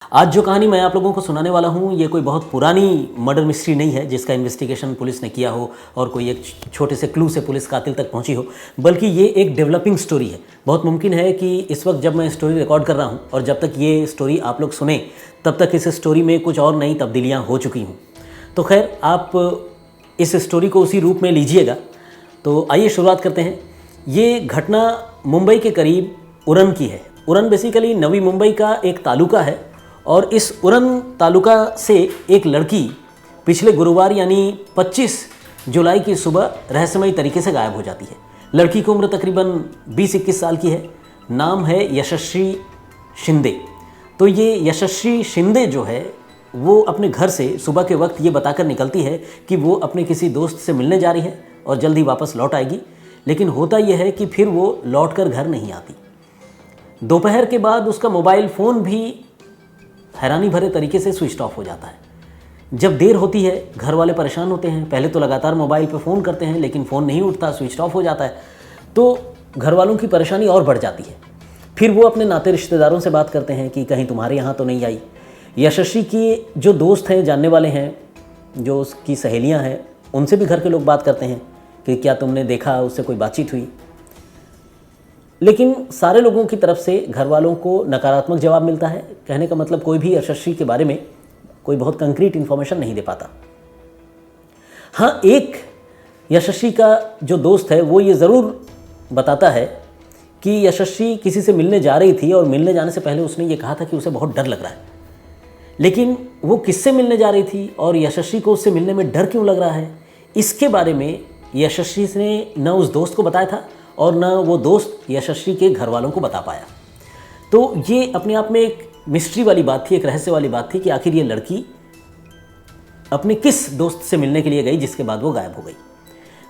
आज जो कहानी मैं आप लोगों को सुनाने वाला हूँ ये कोई बहुत पुरानी मर्डर मिस्ट्री नहीं है जिसका इन्वेस्टिगेशन पुलिस ने किया हो और कोई एक छोटे से क्लू से पुलिस कातिल तक पहुँची हो, बल्कि ये एक डेवलपिंग स्टोरी है। बहुत मुमकिन है कि इस वक्त जब मैं स्टोरी रिकॉर्ड कर रहा हूँ और जब तक ये स्टोरी आप लोग सुने तब तक इस स्टोरी में कुछ और नई तब्दीलियाँ हो चुकी हूँ। तो खैर, आप इस स्टोरी को उसी रूप में लीजिएगा। तो आइए शुरुआत करते हैं। ये घटना मुंबई के करीब उरण की है। उरण बेसिकली नवी मुंबई का एक तालुका है और इस उरण तालुका से एक लड़की पिछले गुरुवार यानी 25 जुलाई की सुबह रहस्यमयी तरीके से गायब हो जाती है। लड़की की उम्र तकरीबन 20-21 साल की है। नाम है यशस्वी शिंदे। तो ये यशस्वी शिंदे जो है वो अपने घर से सुबह के वक्त ये बताकर निकलती है कि वो अपने किसी दोस्त से मिलने जा रही है और जल्दी वापस लौट आएगी। लेकिन होता यह है कि फिर वो लौट कर घर नहीं आती। दोपहर के बाद उसका मोबाइल फ़ोन भी हैरानी भरे तरीके से स्विच ऑफ हो जाता है। जब देर होती है घर वाले परेशान होते हैं। पहले तो लगातार मोबाइल पे फ़ोन करते हैं लेकिन फ़ोन नहीं उठता, स्विच ऑफ हो जाता है। तो घर वालों की परेशानी और बढ़ जाती है। फिर वो अपने नाते रिश्तेदारों से बात करते हैं कि कहीं तुम्हारे यहाँ तो नहीं आई। यशस्वी की जो दोस्त हैं, जानने वाले हैं, जो उसकी सहेलियाँ हैं, उनसे भी घर के लोग बात करते हैं कि क्या तुमने देखा, उससे कोई बातचीत हुई। लेकिन सारे लोगों की तरफ से घर वालों को नकारात्मक जवाब मिलता है। कहने का मतलब कोई भी यशस्वी के बारे में कोई बहुत कंक्रीट इन्फॉर्मेशन नहीं दे पाता। हाँ, एक यशस्वी का जो दोस्त है वो ये ज़रूर बताता है कि यशस्वी किसी से मिलने जा रही थी और मिलने जाने से पहले उसने ये कहा था कि उसे बहुत डर लग रहा है। लेकिन वो किससे मिलने जा रही थी और यशस्वी को उससे मिलने में डर क्यों लग रहा है, इसके बारे में यशस्वी ने न उस दोस्त को बताया था और न वो दोस्त यशस्वी के घर वालों को बता पाया। तो ये अपने आप में एक मिस्ट्री वाली बात थी, एक रहस्य वाली बात थी कि आखिर ये लड़की अपने किस दोस्त से मिलने के लिए गई जिसके बाद वो गायब हो गई।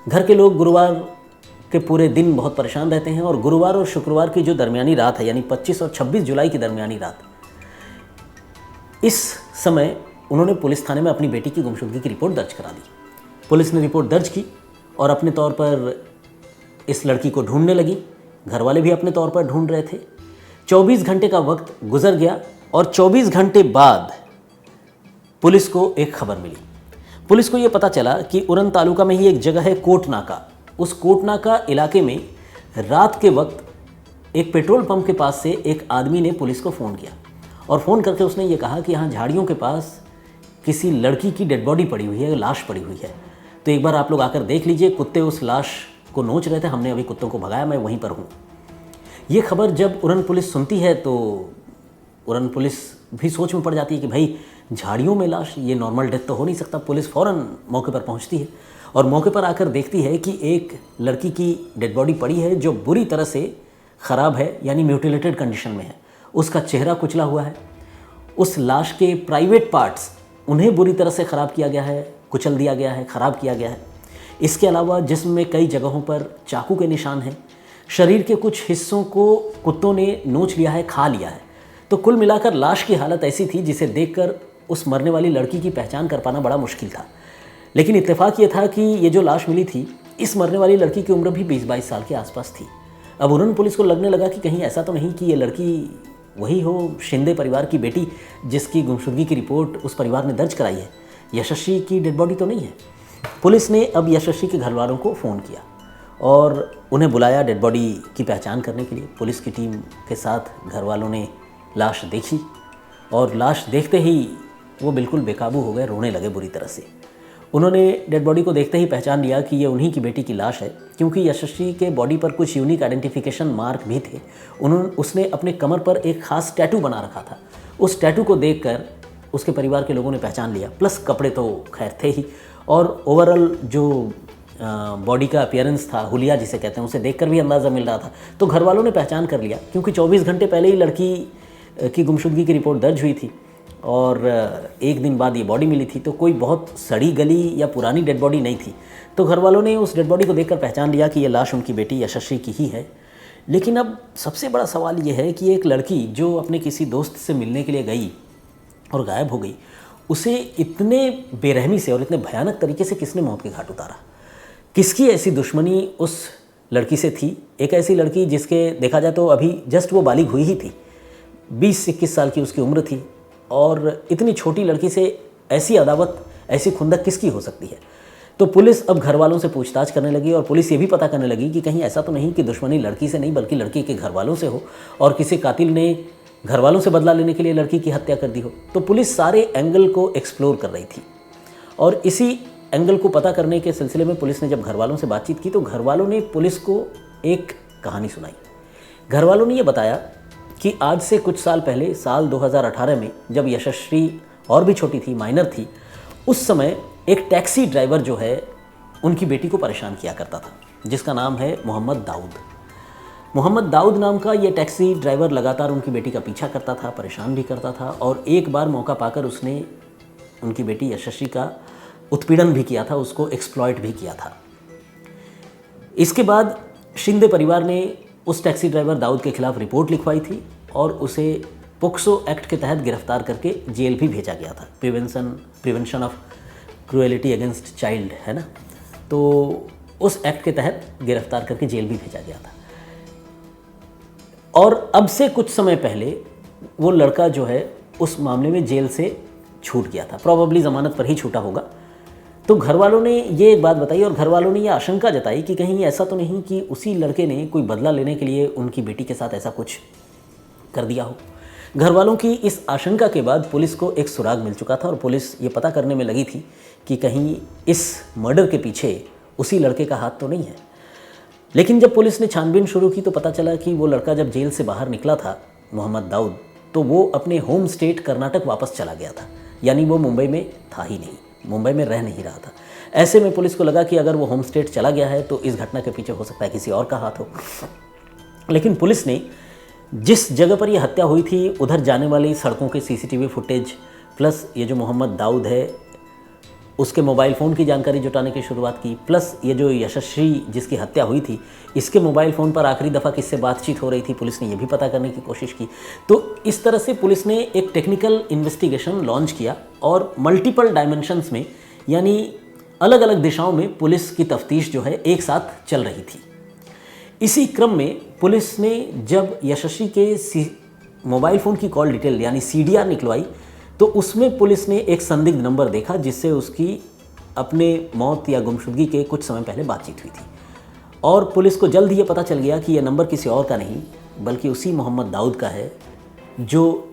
घर के लोग गुरुवार के पूरे दिन बहुत परेशान रहते हैं और गुरुवार और शुक्रवार की जो दरमियानी रात है, यानी 25 और 26 जुलाई की दरमियानी रात, इस समय उन्होंने पुलिस थाने में अपनी बेटी की गुमशुदगी की रिपोर्ट दर्ज करा दी। पुलिस ने रिपोर्ट दर्ज की और अपने तौर पर इस लड़की को ढूंढने लगी। घर वाले भी अपने तौर पर ढूंढ रहे थे। 24 घंटे का वक्त गुजर गया और 24 घंटे बाद पुलिस को एक खबर मिली। पुलिस को यह पता चला कि उरण तालुका में ही एक जगह है कोटनाका। उस कोटनाका इलाके में रात के वक्त एक पेट्रोल पंप के पास से एक आदमी ने पुलिस को फ़ोन किया और फ़ोन करके उसने ये कहा कि यहाँ झाड़ियों के पास किसी लड़की की डेड बॉडी पड़ी हुई है, लाश पड़ी हुई है, तो एक बार आप लोग आकर देख लीजिए। कुत्ते उस लाश को नोच रहे थे, हमने अभी कुत्तों को भगाया, मैं वहीं पर हूँ। ये खबर जब उरण पुलिस सुनती है तो उरण पुलिस भी सोच में पड़ जाती है कि भाई झाड़ियों में लाश, ये नॉर्मल डेथ तो हो नहीं सकता। पुलिस फ़ौरन मौके पर पहुँचती है और मौके पर आकर देखती है कि एक लड़की की डेड बॉडी पड़ी है जो बुरी तरह से ख़राब है, यानी म्यूटिलेटेड कंडीशन में है। उसका चेहरा कुचला हुआ है। उस लाश के प्राइवेट पार्ट्स, उन्हें बुरी तरह से ख़राब किया गया है, कुचल दिया गया है, ख़राब किया गया है। इसके अलावा जिस्म में कई जगहों पर चाकू के निशान हैं। शरीर के कुछ हिस्सों को कुत्तों ने नोच लिया है, खा लिया है। तो कुल मिलाकर लाश की हालत ऐसी थी जिसे देखकर उस मरने वाली लड़की की पहचान कर पाना बड़ा मुश्किल था। लेकिन इत्तेफाक ये था कि ये जो लाश मिली थी, इस मरने वाली लड़की की उम्र भी 20-22 साल के आसपास थी। अब उरण पुलिस को लगने लगा कि कहीं ऐसा तो नहीं कि ये लड़की वही हो, शिंदे परिवार की बेटी जिसकी गुमशुदगी की रिपोर्ट उस परिवार ने दर्ज कराई है। यशस्वी की डेड बॉडी तो नहीं है। पुलिस ने अब यशस्वी के घर वालों को फ़ोन किया और उन्हें बुलाया डेड बॉडी की पहचान करने के लिए। पुलिस की टीम के साथ घर वालों ने लाश देखी और लाश देखते ही वो बिल्कुल बेकाबू हो गए, रोने लगे बुरी तरह से। उन्होंने डेड बॉडी को देखते ही पहचान लिया कि ये उन्हीं की बेटी की लाश है, क्योंकि यशस्वी के बॉडी पर कुछ यूनिक आइडेंटिफिकेशन मार्क भी थे। उसने अपने कमर पर एक ख़ास टैटू बना रखा था। उस टैटू को देखकर उसके परिवार के लोगों ने पहचान लिया, प्लस कपड़े तो खैर थे ही, और ओवरऑल जो बॉडी का अपीयरेंस था, हुलिया जिसे कहते हैं, उसे देखकर भी अंदाज़ा मिल रहा था। तो घर वालों ने पहचान कर लिया, क्योंकि 24 घंटे पहले ही लड़की की गुमशुदगी की रिपोर्ट दर्ज हुई थी और एक दिन बाद ये बॉडी मिली थी। तो कोई बहुत सड़ी गली या पुरानी डेड बॉडी नहीं थी। तो घर वालों ने उस डेड बॉडी को देखकर पहचान लिया कि ये लाश उनकी बेटी यशस्वी की ही है। लेकिन अब सबसे बड़ा सवाल ये है कि एक लड़की जो अपने किसी दोस्त से मिलने के लिए गई और गायब हो गई, उसे इतने बेरहमी से और इतने भयानक तरीके से किसने मौत के घाट उतारा? किसकी ऐसी दुश्मनी उस लड़की से थी? एक ऐसी लड़की जिसके देखा जाए तो अभी जस्ट वो बालिग हुई ही थी, 20-21 साल की उसकी उम्र थी और इतनी छोटी लड़की से ऐसी अदावत, ऐसी खुंदक किसकी हो सकती है। तो पुलिस अब घर वालों से पूछताछ करने लगी और पुलिस ये भी पता करने लगी कि कहीं ऐसा तो नहीं कि दुश्मनी लड़की से नहीं बल्कि लड़की के घर वालों से हो और किसी कातिल ने घर वालों से बदला लेने के लिए लड़की की हत्या कर दी हो। तो पुलिस सारे एंगल को एक्सप्लोर कर रही थी और इसी एंगल को पता करने के सिलसिले में पुलिस ने जब घर वालों से बातचीत की तो घर वालों ने पुलिस को एक कहानी सुनाई। घर वालों ने ये बताया कि आज से कुछ साल पहले, साल 2018 में, जब यशस्वी और भी छोटी थी, माइनर थी, उस समय एक टैक्सी ड्राइवर जो है उनकी बेटी को परेशान किया करता था, जिसका नाम है मोहम्मद दाऊद। मोहम्मद दाऊद नाम का ये टैक्सी ड्राइवर लगातार उनकी बेटी का पीछा करता था, परेशान भी करता था और एक बार मौका पाकर उसने उनकी बेटी यशस्वी का उत्पीड़न भी किया था, उसको एक्सप्लॉइट भी किया था। इसके बाद शिंदे परिवार ने उस टैक्सी ड्राइवर दाऊद के खिलाफ रिपोर्ट लिखवाई थी और उसे पोक्सो एक्ट के तहत गिरफ्तार करके जेल भी भेजा गया था। Prevention of cruelty against child है ना, तो उस एक्ट के तहत गिरफ्तार करके जेल भी भेजा गया था। और अब से कुछ समय पहले वो लड़का जो है उस मामले में जेल से छूट गया था, प्रॉबेबली ज़मानत पर ही छूटा होगा। तो घर वालों ने ये एक बात बताई और घर वालों ने ये आशंका जताई कि कहीं ऐसा तो नहीं कि उसी लड़के ने कोई बदला लेने के लिए उनकी बेटी के साथ ऐसा कुछ कर दिया हो। घर वालों की इस आशंका के बाद पुलिस को एक सुराग मिल चुका था और पुलिस ये पता करने में लगी थी कि कहीं इस मर्डर के पीछे उसी लड़के का हाथ तो नहीं है। लेकिन जब पुलिस ने छानबीन शुरू की तो पता चला कि वो लड़का जब जेल से बाहर निकला था, मोहम्मद दाऊद, तो वो अपने होम स्टेट कर्नाटक वापस चला गया था, यानी वो मुंबई में था ही नहीं, मुंबई में रह नहीं रहा था। ऐसे में पुलिस को लगा कि अगर वो होम स्टेट चला गया है तो इस घटना के पीछे हो सकता है किसी और का हाथ हो। लेकिन पुलिस ने जिस जगह पर यह हत्या हुई थी उधर जाने वाली सड़कों के सीसीटीवी फुटेज प्लस ये जो मोहम्मद दाऊद है उसके मोबाइल फ़ोन की जानकारी जुटाने की शुरुआत की, प्लस ये जो यशस्वी जिसकी हत्या हुई थी इसके मोबाइल फ़ोन पर आखिरी दफ़ा किससे बातचीत हो रही थी, पुलिस ने ये भी पता करने की कोशिश की। तो इस तरह से पुलिस ने एक टेक्निकल इन्वेस्टिगेशन लॉन्च किया और मल्टीपल डायमेंशंस में, यानी अलग अलग दिशाओं में पुलिस की तफ्तीश जो है एक साथ चल रही थी। इसी क्रम में पुलिस ने जब यशस्वी के मोबाइल फ़ोन की कॉल डिटेल यानी CDR निकलवाई तो उसमें पुलिस ने एक संदिग्ध नंबर देखा जिससे उसकी अपने मौत या गुमशुदगी के कुछ समय पहले बातचीत हुई थी और पुलिस को जल्द ही ये पता चल गया कि यह नंबर किसी और का नहीं बल्कि उसी मोहम्मद दाऊद का है जो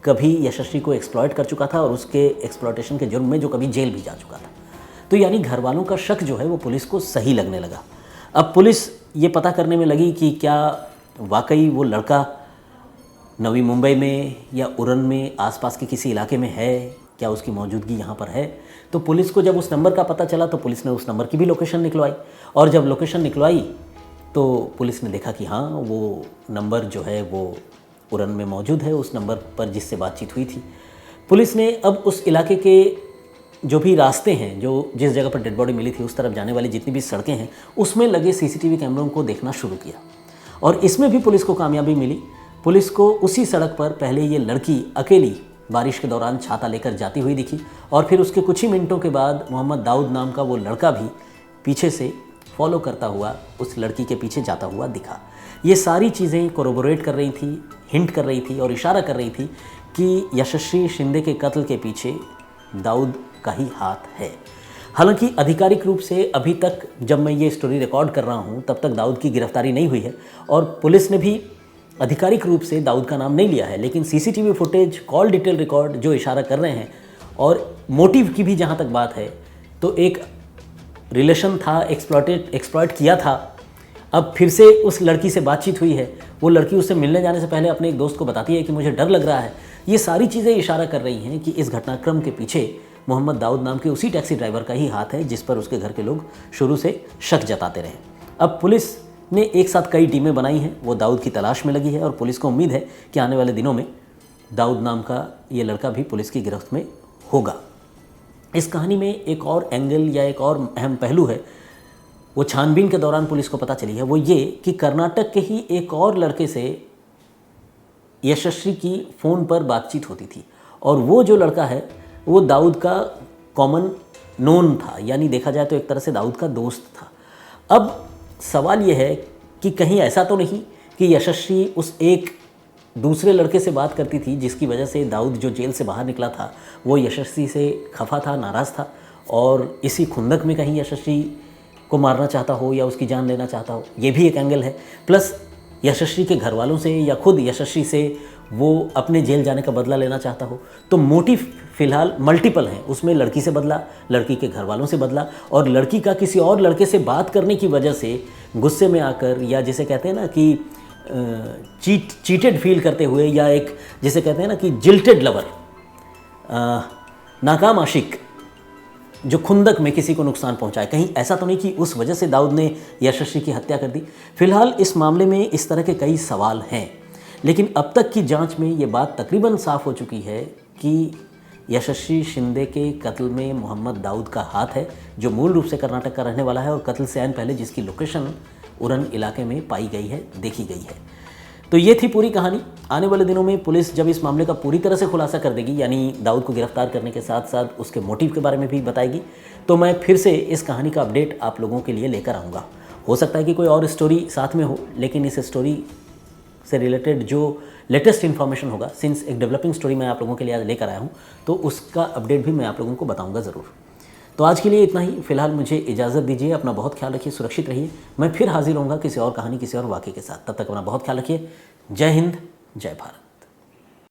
कभी यशस्वी को एक्सप्लॉइट कर चुका था और उसके एक्सप्लॉइटेशन के जुर्म में जो कभी जेल भी जा चुका था। तो यानी घर वालों का शक जो है वो पुलिस को सही लगने लगा। अब पुलिस ये पता करने में लगी कि क्या वाकई वो लड़का नवी मुंबई में या उरन में आसपास के किसी इलाके में है, क्या उसकी मौजूदगी यहाँ पर है। तो पुलिस को जब उस नंबर का पता चला तो पुलिस ने उस नंबर की भी लोकेशन निकलवाई और जब लोकेशन निकलवाई तो पुलिस ने देखा कि हाँ वो नंबर जो है वो उरन में मौजूद है, उस नंबर पर जिससे बातचीत हुई थी। पुलिस ने अब उस इलाके के जो भी रास्ते हैं, जो जिस जगह पर डेड बॉडी मिली थी उस तरफ जाने वाली जितनी भी सड़कें हैं उसमें लगे CCTV कैमरों को देखना शुरू किया और इसमें भी पुलिस को कामयाबी मिली। पुलिस को उसी सड़क पर पहले ये लड़की अकेली बारिश के दौरान छाता लेकर जाती हुई दिखी और फिर उसके कुछ ही मिनटों के बाद मोहम्मद दाऊद नाम का वो लड़का भी पीछे से फॉलो करता हुआ उस लड़की के पीछे जाता हुआ दिखा। ये सारी चीज़ें कोरोबोरेट कर रही थी, हिंट कर रही थी और इशारा कर रही थी कि यशस्वी शिंदे के कत्ल के पीछे दाऊद का ही हाथ है। हालांकि आधिकारिक रूप से अभी तक जब मैं ये स्टोरी रिकॉर्ड कर रहा हूँ तब तक दाऊद की गिरफ्तारी नहीं हुई है और पुलिस ने भी आधिकारिक रूप से दाऊद का नाम नहीं लिया है, लेकिन CCTV footage, call detail record जो इशारा कर रहे हैं और मोटिव की भी जहाँ तक बात है तो एक रिलेशन था, एक्सप्लॉइट किया था। अब फिर से उस लड़की से बातचीत हुई है, वो लड़की उससे मिलने जाने से पहले अपने एक दोस्त को बताती है कि मुझे डर लग रहा है। ये सारी चीज़ें इशारा कर रही हैं कि इस घटनाक्रम के पीछे मोहम्मद दाऊद नाम के उसी टैक्सी ड्राइवर का ही हाथ है जिस पर उसके घर के लोग शुरू से शक जताते रहे। अब पुलिस ने एक साथ कई टीमें बनाई हैं, वो दाऊद की तलाश में लगी है और पुलिस को उम्मीद है कि आने वाले दिनों में दाऊद नाम का ये लड़का भी पुलिस की गिरफ्त में होगा। इस कहानी में एक और एंगल या एक और अहम पहलू है, वो छानबीन के दौरान पुलिस को पता चली है, वो ये कि कर्नाटक के ही एक और लड़के से यशस्वी की फ़ोन पर बातचीत होती थी और वो जो लड़का है वो दाऊद का कॉमन नोन था, यानी देखा जाए तो एक तरह से दाऊद का दोस्त था। अब सवाल ये है कि कहीं ऐसा तो नहीं कि यशस्वी उस एक दूसरे लड़के से बात करती थी, जिसकी वजह से दाऊद जो जेल से बाहर निकला था वो यशस्वी से खफा था, नाराज़ था और इसी खुंदक में कहीं यशस्वी को मारना चाहता हो या उसकी जान लेना चाहता हो, ये भी एक एंगल है। प्लस यशस्वी के घर वालों से या खुद यशस्वी से वो अपने जेल जाने का बदला लेना चाहता हो। तो मोटिव फ़िलहाल मल्टीपल हैं, उसमें लड़की से बदला, लड़की के घर वालों से बदला और लड़की का किसी और लड़के से बात करने की वजह से गुस्से में आकर, या जिसे कहते हैं ना कि चीटेड फील करते हुए, या एक जिसे कहते हैं ना कि जिल्टेड लवर, नाकाम आशिक जो खुंदक में किसी को नुकसान पहुंचाए, कहीं ऐसा तो नहीं कि उस वजह से दाऊद ने यशस्वी की हत्या कर दी। फिलहाल इस मामले में इस तरह के कई सवाल हैं, लेकिन अब तक की जांच में ये बात तकरीबन साफ हो चुकी है कि यशस्वी शिंदे के कत्ल में मोहम्मद दाऊद का हाथ है, जो मूल रूप से कर्नाटक का रहने वाला है और कत्ल से आने पहले जिसकी लोकेशन उरन इलाके में पाई गई है, देखी गई है। तो ये थी पूरी कहानी। आने वाले दिनों में पुलिस जब इस मामले का पूरी तरह से खुलासा कर देगी, यानी दाऊद को गिरफ्तार करने के साथ साथ उसके मोटिव के बारे में भी बताएगी, तो मैं फिर से इस कहानी का अपडेट आप लोगों के लिए लेकर आऊँगा। हो सकता है कि कोई और स्टोरी साथ में हो, लेकिन इस स्टोरी से रिलेटेड जो लेटेस्ट इन्फॉर्मेशन होगा, सिंस एक डेवलपिंग स्टोरी मैं आप लोगों के लिए आज लेकर आया हूँ, तो उसका अपडेट भी मैं आप लोगों को बताऊँगा ज़रूर। तो आज के लिए इतना ही। फिलहाल मुझे इजाज़त दीजिए। अपना बहुत ख्याल रखिए, सुरक्षित रहिए। मैं फिर हाजिर होऊंगा किसी और कहानी, किसी और वाक़े के साथ। तब तक अपना बहुत ख्याल रखिए। जय हिंद, जय भारत।